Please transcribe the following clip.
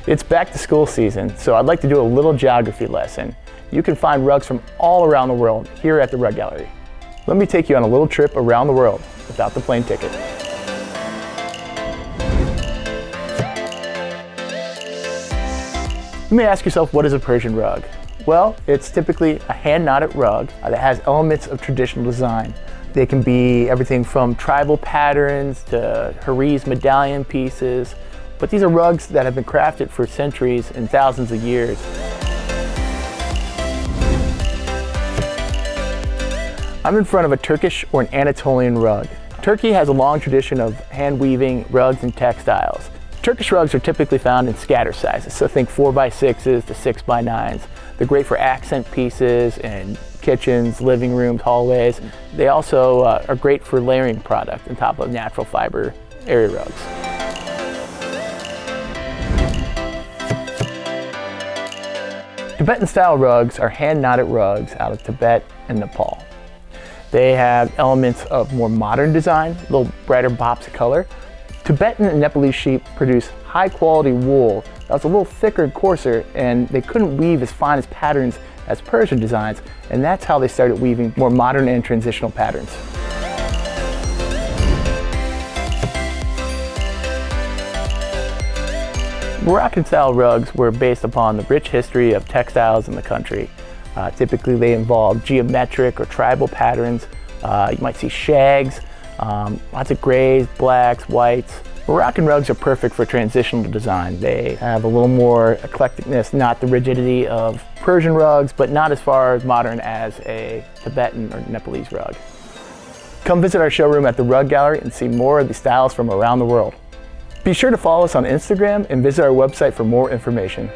It's back to school season, so I'd like to do a little geography lesson. You can find rugs from all around the world here at the Rug Gallery. Let me take you on a little trip around the world without the plane ticket. You may ask yourself, what is a Persian rug? Well, it's typically a hand-knotted rug that has elements of traditional design. They can be everything from tribal patterns to Harris medallion pieces, but these are rugs that have been crafted for centuries and thousands of years. I'm in front of a Turkish or an Anatolian rug. Turkey has a long tradition of hand weaving rugs and textiles. Turkish rugs are typically found in scatter sizes, so think 4x6s to 6x9s. They're great for accent pieces in kitchens, living rooms, hallways. They also are great for layering product on top of natural fiber area rugs. Tibetan Style Rugs are hand-knotted rugs out of Tibet and Nepal. They have elements of more modern design, a little brighter pops of color. Tibetan and Nepalese sheep produce high-quality wool that was a little thicker and coarser, and they couldn't weave as fine as patterns as Persian designs, and that's how they started weaving more modern and transitional patterns. Moroccan style rugs were based upon the rich history of textiles in the country. Typically they involve geometric or tribal patterns. You might see shags, lots of grays, blacks, whites. Moroccan rugs are perfect for transitional design. They have a little more eclecticness, not the rigidity of Persian rugs, but not as far as modern as a Tibetan or Nepalese rug. Come visit our showroom at the Rug Gallery and see more of these styles from around the world. Be sure to follow us on Instagram and visit our website for more information.